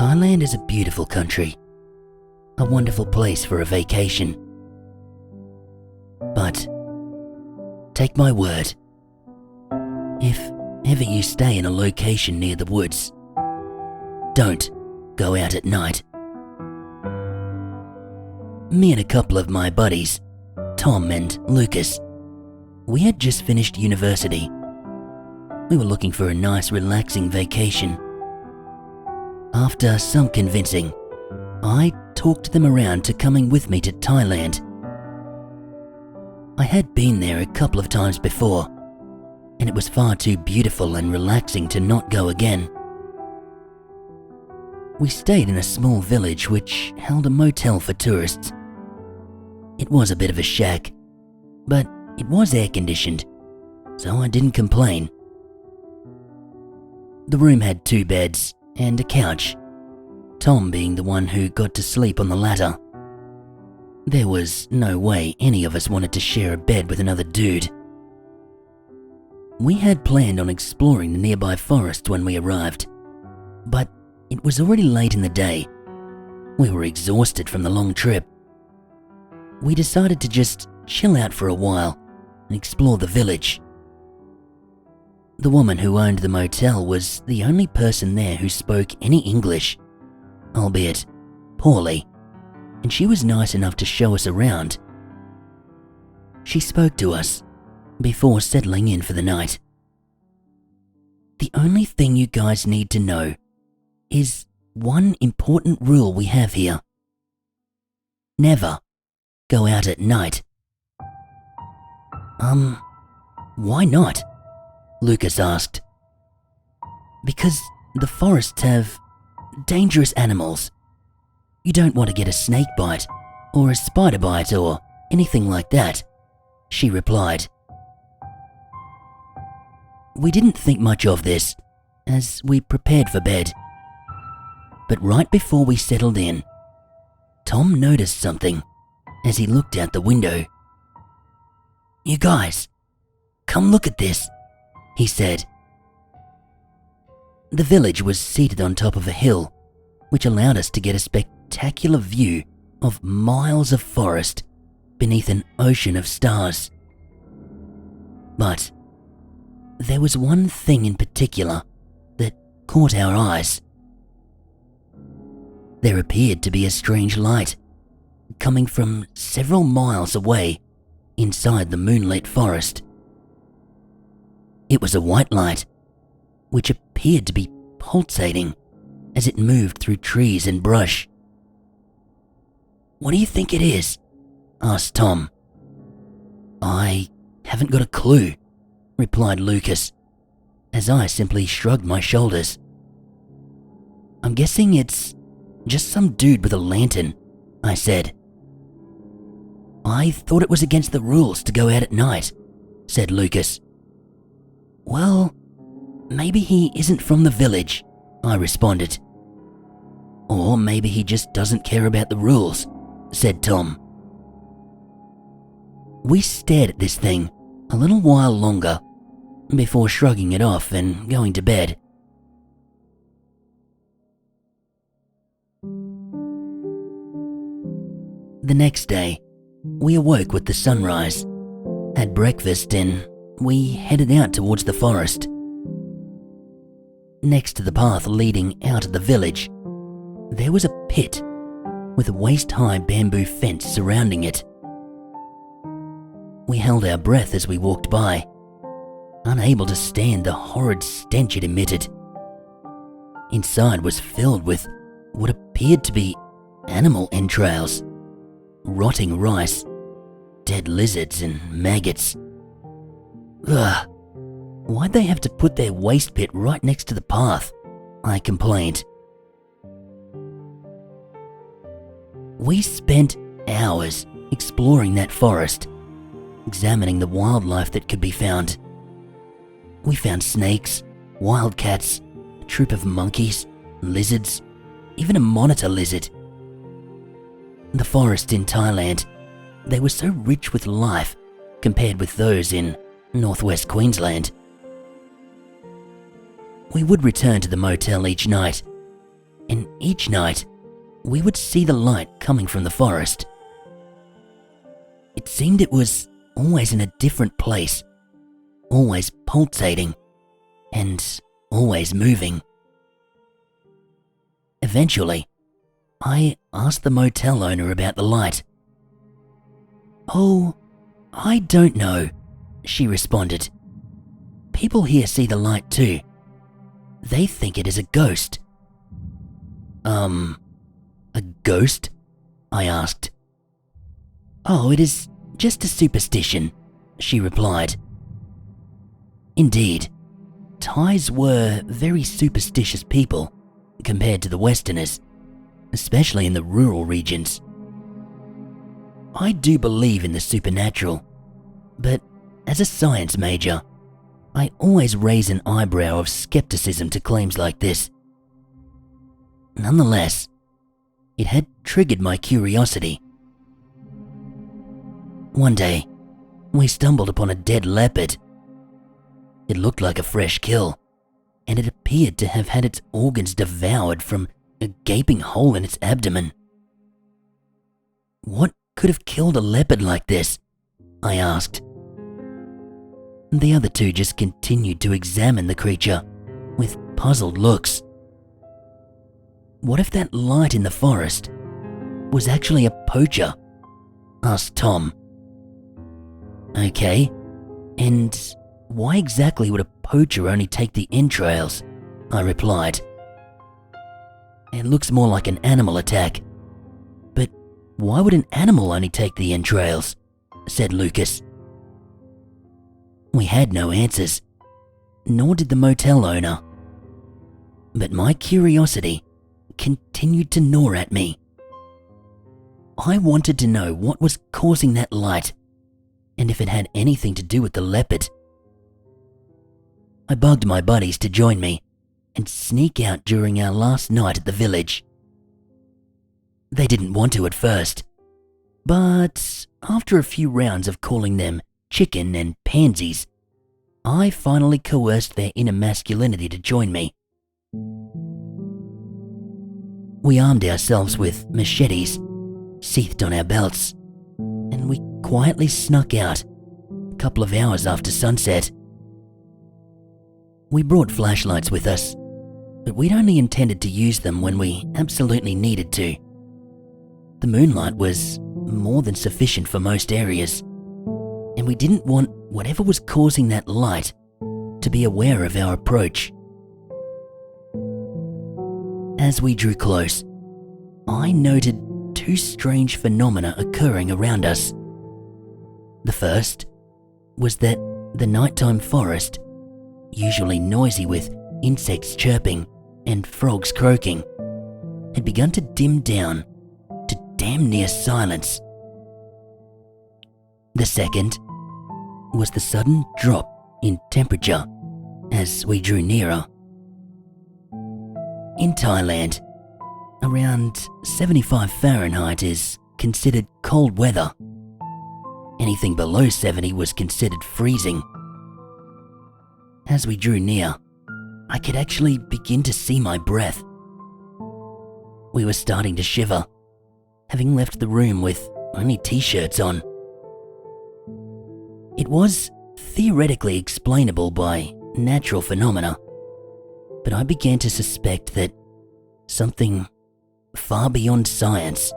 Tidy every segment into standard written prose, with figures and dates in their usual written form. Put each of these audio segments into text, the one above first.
Thailand is a beautiful country, a wonderful place for a vacation. But take my word, if ever you stay in a location near the woods, don't go out at night. Me and a couple of my buddies, Tom and Lucas, we had just finished university. We were looking for a nice, relaxing vacation. After some convincing, I talked them around to coming with me to Thailand. I had been there a couple of times before, and it was far too beautiful and relaxing to not go again. We stayed in a small village which held a motel for tourists. It was a bit of a shack, but it was air-conditioned, so I didn't complain. The room had 2 beds and a couch, Tom being the one who got to sleep on the latter. There was no way any of us wanted to share a bed with another dude. We had planned on exploring the nearby forest when we arrived, but it was already late in the day. We were exhausted from the long trip. We decided to just chill out for a while and explore the village. The woman who owned the motel was the only person there who spoke any English, albeit poorly, and she was nice enough to show us around. She spoke to us before settling in for the night. The only thing you guys need to know is one important rule we have here. Never go out at night. Why not? Lucas asked. Because the forests have dangerous animals. You don't want to get a snake bite or a spider bite or anything like that, she replied. We didn't think much of this as we prepared for bed. But right before we settled in, Tom noticed something as he looked out the window. "You guys, come look at this," he said. The village was seated on top of a hill, which allowed us to get a spectacular view of miles of forest beneath an ocean of stars. But there was one thing in particular that caught our eyes. There appeared to be a strange light coming from several miles away inside the moonlit forest. It was a white light, which appeared to be pulsating as it moved through trees and brush. "What do you think it is?" asked Tom. "I haven't got a clue," replied Lucas, as I simply shrugged my shoulders. "I'm guessing it's just some dude with a lantern," I said. "I thought it was against the rules to go out at night," said Lucas. "Well, maybe he isn't from the village," I responded. "Or maybe he just doesn't care about the rules," said Tom. We stared at this thing a little while longer before shrugging it off and going to bed. The next day, we awoke with the sunrise, had breakfast, and we headed out towards the forest. Next to the path leading out of the village, there was a pit with a waist-high bamboo fence surrounding it. We held our breath as we walked by, unable to stand the horrid stench it emitted. Inside was filled with what appeared to be animal entrails, rotting rice, dead lizards and maggots. Ugh, why'd they have to put their waste pit right next to the path? I complained. We spent hours exploring that forest, examining the wildlife that could be found. We found snakes, wildcats, a troop of monkeys, lizards, even a monitor lizard. The forests in Thailand, they were so rich with life compared with those in northwest Queensland. We would return to the motel each night, and each night we would see the light coming from the forest. It seemed it was always in a different place, always pulsating, and always moving. Eventually, I asked the motel owner about the light. "Oh, I don't know," she responded. "People here see the light too. They think it is a ghost." A ghost?" I asked. "Oh, it is just a superstition," she replied. Indeed, Thais were very superstitious people compared to the Westerners, especially in the rural regions. I do believe in the supernatural, but as a science major, I always raise an eyebrow of skepticism to claims like this. Nonetheless, it had triggered my curiosity. One day, we stumbled upon a dead leopard. It looked like a fresh kill, and it appeared to have had its organs devoured from a gaping hole in its abdomen. What could have killed a leopard like this? I asked. The other two just continued to examine the creature with puzzled looks. What if that light in the forest was actually a poacher? Asked Tom. Okay, and why exactly would a poacher only take the entrails? I replied. It looks more like an animal attack. But why would an animal only take the entrails? Said Lucas. We had no answers, nor did the motel owner. But my curiosity continued to gnaw at me. I wanted to know what was causing that light, and if it had anything to do with the leopard. I bugged my buddies to join me and sneak out during our last night at the village. They didn't want to at first, but after a few rounds of calling them chicken and pansies, I finally coerced their inner masculinity to join me. We armed ourselves with machetes, sheathed on our belts, and we quietly snuck out a couple of hours after sunset. We brought flashlights with us, but we'd only intended to use them when we absolutely needed to. The moonlight was more than sufficient for most areas, and we didn't want whatever was causing that light to be aware of our approach. As we drew close, I noted two strange phenomena occurring around us. The first was that the nighttime forest, usually noisy with insects chirping and frogs croaking, had begun to dim down to damn near silence. The second was the sudden drop in temperature as we drew nearer. In Thailand, around 75 Fahrenheit is considered cold weather. Anything below 70 was considered freezing. As we drew near, I could actually begin to see my breath. We were starting to shiver, having left the room with only t-shirts on. It was theoretically explainable by natural phenomena, but I began to suspect that something far beyond science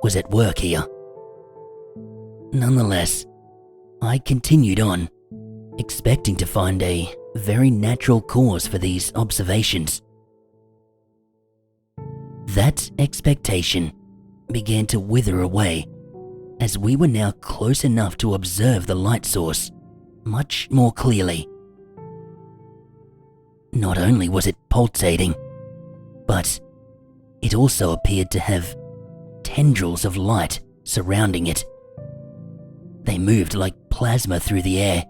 was at work here. Nonetheless, I continued on, expecting to find a very natural cause for these observations. That expectation began to wither away as we were now close enough to observe the light source much more clearly. Not only was it pulsating, but it also appeared to have tendrils of light surrounding it. They moved like plasma through the air.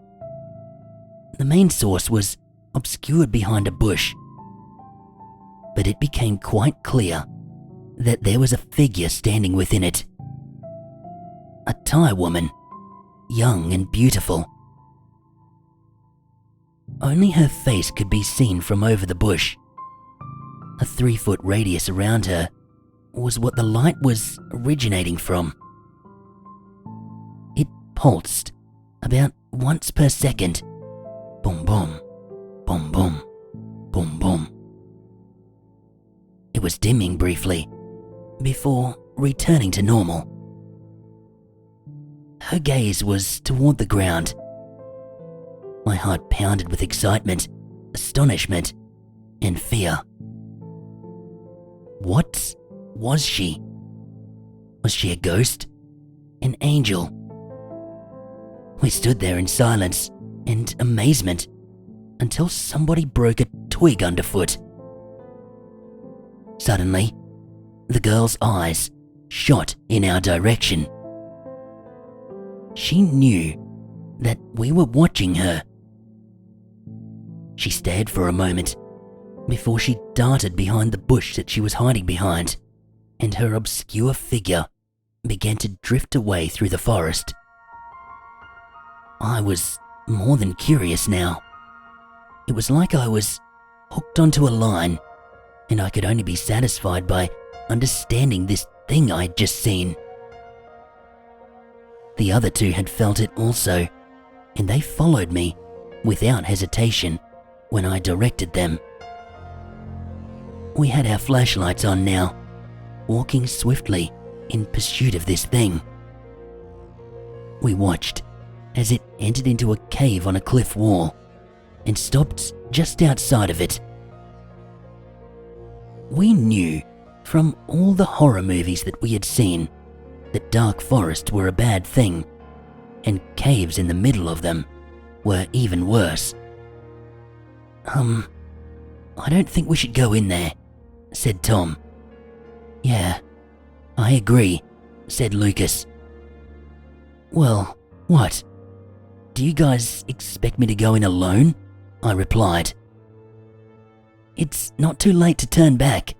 The main source was obscured behind a bush, but it became quite clear that there was a figure standing within it. A Thai woman, young and beautiful. Only her face could be seen from over the bush. A 3-foot radius around her was what the light was originating from. It pulsed about once per second. Boom, boom, boom, boom, boom, boom. It was dimming briefly before returning to normal. Her gaze was toward the ground. My heart pounded with excitement, astonishment, and fear. What was she? Was she a ghost? An angel? We stood there in silence and amazement until somebody broke a twig underfoot. Suddenly, the girl's eyes shot in our direction. She knew that we were watching her. She stared for a moment before she darted behind the bush that she was hiding behind, and her obscure figure began to drift away through the forest. I was more than curious now. It was like I was hooked onto a line, and I could only be satisfied by understanding this thing I'd just seen. The other two had felt it also, and they followed me without hesitation when I directed them. We had our flashlights on now, walking swiftly in pursuit of this thing. We watched as it entered into a cave on a cliff wall and stopped just outside of it. We knew from all the horror movies that we had seen that dark forests were a bad thing, and caves in the middle of them were even worse. I don't think we should go in there," said Tom. "Yeah, I agree," said Lucas. "Well, what? Do you guys expect me to go in alone?" I replied. "It's not too late to turn back.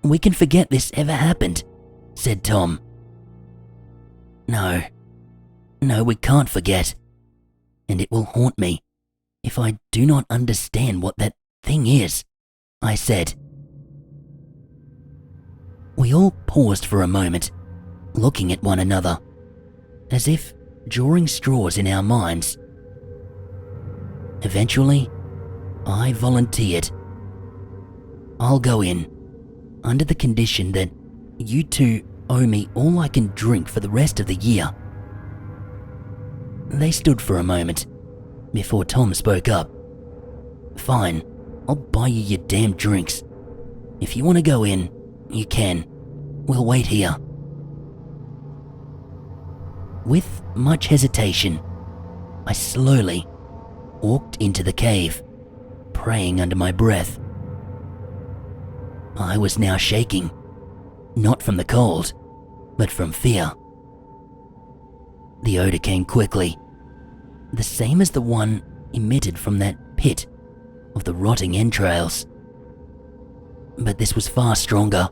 We can forget this ever happened," said Tom. No, we can't forget. And it will haunt me if I do not understand what that thing is," I said. We all paused for a moment, looking at one another, as if drawing straws in our minds. Eventually, I volunteered. "I'll go in, under the condition that you two owe me all I can drink for the rest of the year." They stood for a moment before Tom spoke up. "Fine, I'll buy you your damn drinks. If you want to go in, you can. We'll wait here." With much hesitation, I slowly walked into the cave, praying under my breath. I was now shaking, not from the cold, but from fear. The odor came quickly, the same as the one emitted from that pit of the rotting entrails. But this was far stronger.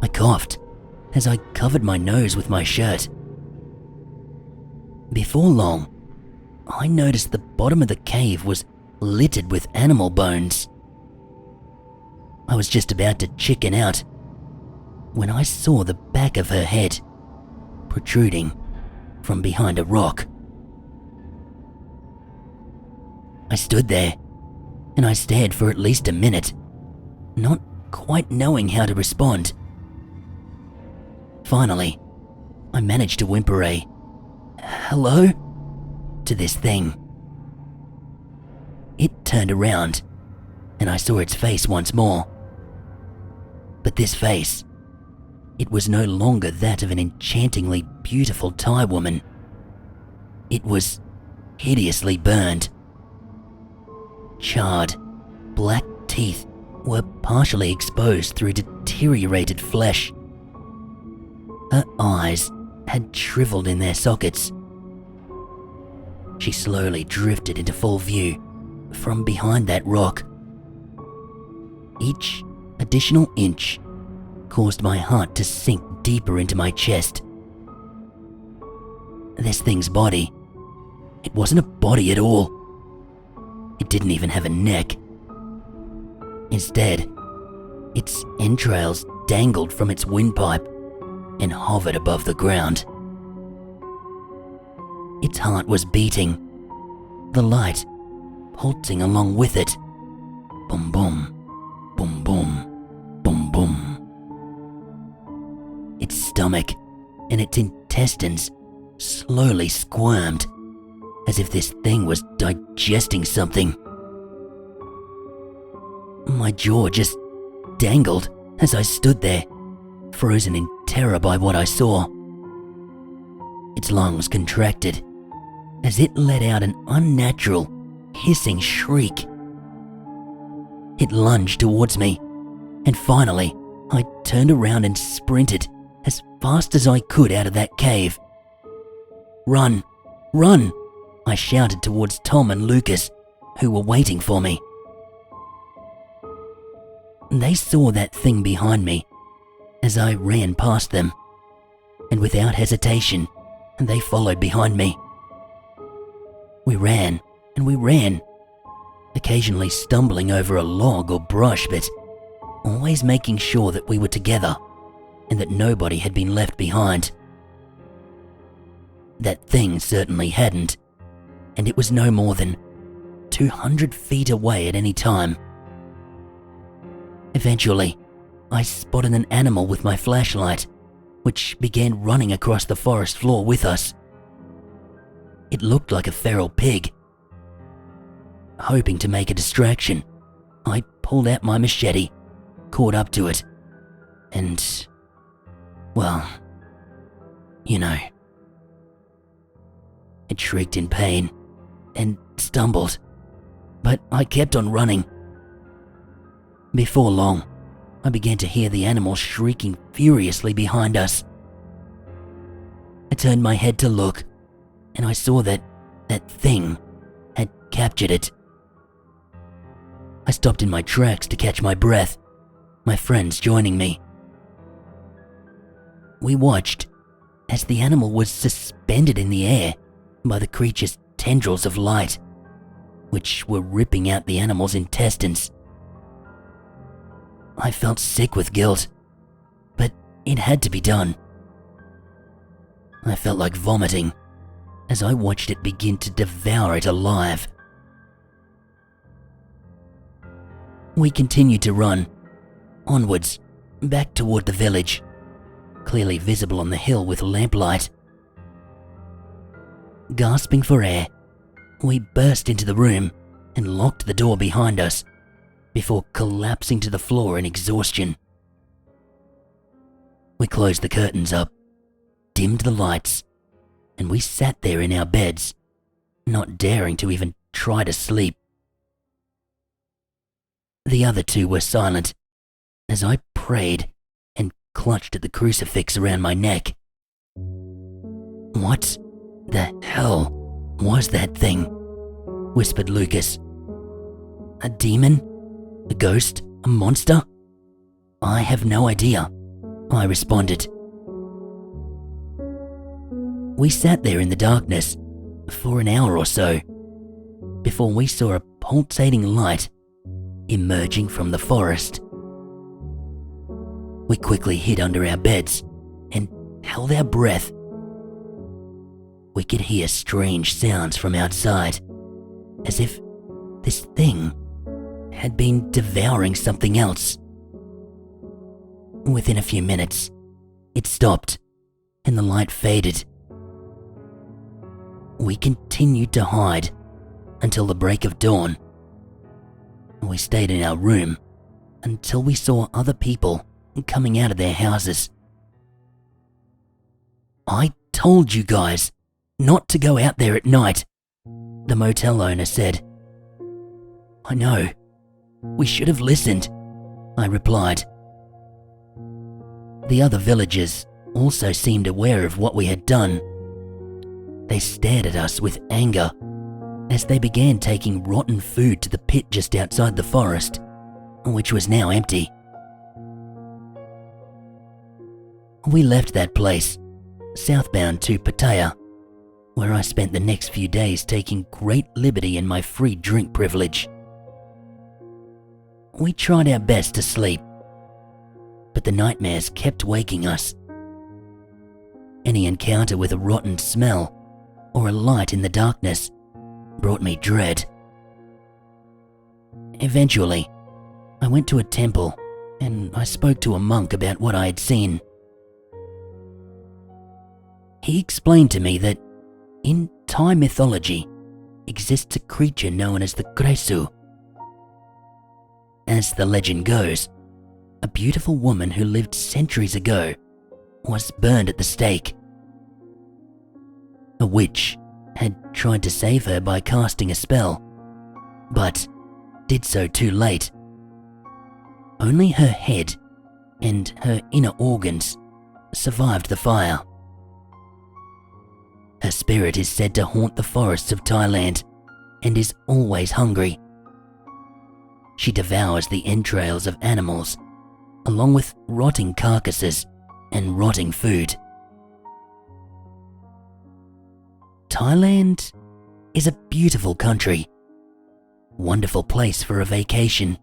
I coughed as I covered my nose with my shirt. Before long, I noticed the bottom of the cave was littered with animal bones. I was just about to chicken out when I saw the back of her head protruding from behind a rock. I stood there and I stared for at least a minute, not quite knowing how to respond. Finally, I managed to whimper a "hello" to this thing. It turned around and I saw its face once more. But this face, it was no longer that of an enchantingly beautiful Thai woman. It was hideously burned. Charred, black teeth were partially exposed through deteriorated flesh. Her eyes had shriveled in their sockets. She slowly drifted into full view from behind that rock. Each additional inch caused my heart to sink deeper into my chest. This thing's body, it wasn't a body at all. It didn't even have a neck. Instead, its entrails dangled from its windpipe and hovered above the ground. Its heart was beating, the light pulsing along with it. Boom boom, boom boom, boom boom. Its stomach and its intestines slowly squirmed, as if this thing was digesting something. My jaw just dangled as I stood there, frozen in terror by what I saw. Its lungs contracted as it let out an unnatural, hissing shriek. It lunged towards me, and finally, I turned around and sprinted as fast as I could out of that cave. "Run! Run!" I shouted towards Tom and Lucas, who were waiting for me. They saw that thing behind me as I ran past them, and without hesitation, they followed behind me. We ran and we ran, occasionally stumbling over a log or brush, but always making sure that we were together and that nobody had been left behind. That thing certainly hadn't, and it was no more than 200 feet away at any time. Eventually, I spotted an animal with my flashlight, which began running across the forest floor with us. It looked like a feral pig. Hoping to make a distraction, I pulled out my machete, caught up to it, and, well, you know. It shrieked in pain and stumbled, but I kept on running. Before long, I began to hear the animal shrieking furiously behind us. I turned my head to look, and I saw that thing had captured it. I stopped in my tracks to catch my breath, my friends joining me. We watched as the animal was suspended in the air by the creature's tendrils of light, which were ripping out the animal's intestines. I felt sick with guilt, but it had to be done. I felt like vomiting as I watched it begin to devour it alive. We continued to run, onwards, back toward the village, clearly visible on the hill with lamplight. Gasping for air, we burst into the room and locked the door behind us before collapsing to the floor in exhaustion. We closed the curtains up, dimmed the lights, and we sat there in our beds, not daring to even try to sleep. The other two were silent as I prayed and clutched at the crucifix around my neck. "What the hell was that thing?" whispered Lucas. "A demon? A ghost? A monster?" "I have no idea," I responded. We sat there in the darkness for an hour or so before we saw a pulsating light emerging from the forest. We quickly hid under our beds and held our breath. We could hear strange sounds from outside, as if this thing had been devouring something else. Within a few minutes, it stopped and the light faded. We continued to hide until the break of dawn. We stayed in our room until we saw other people coming out of their houses. "I told you guys not to go out there at night," the motel owner said. "I know. We should have listened," I replied. The other villagers also seemed aware of what we had done. They stared at us with anger as they began taking rotten food to the pit just outside the forest, which was now empty. We left that place, southbound to Pattaya, where I spent the next few days taking great liberty in my free drink privilege. We tried our best to sleep, but the nightmares kept waking us. Any encounter with a rotten smell or a light in the darkness brought me dread. Eventually, I went to a temple and I spoke to a monk about what I had seen. He explained to me that in Thai mythology exists a creature known as the Krasue. As the legend goes, a beautiful woman who lived centuries ago was burned at the stake. A witch had tried to save her by casting a spell, but did so too late. Only her head and her inner organs survived the fire. Her spirit is said to haunt the forests of Thailand and is always hungry. She devours the entrails of animals, along with rotting carcasses and rotting food. Thailand is a beautiful country, wonderful place for a vacation.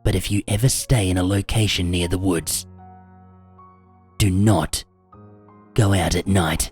But if you ever stay in a location near the woods, do not go out at night.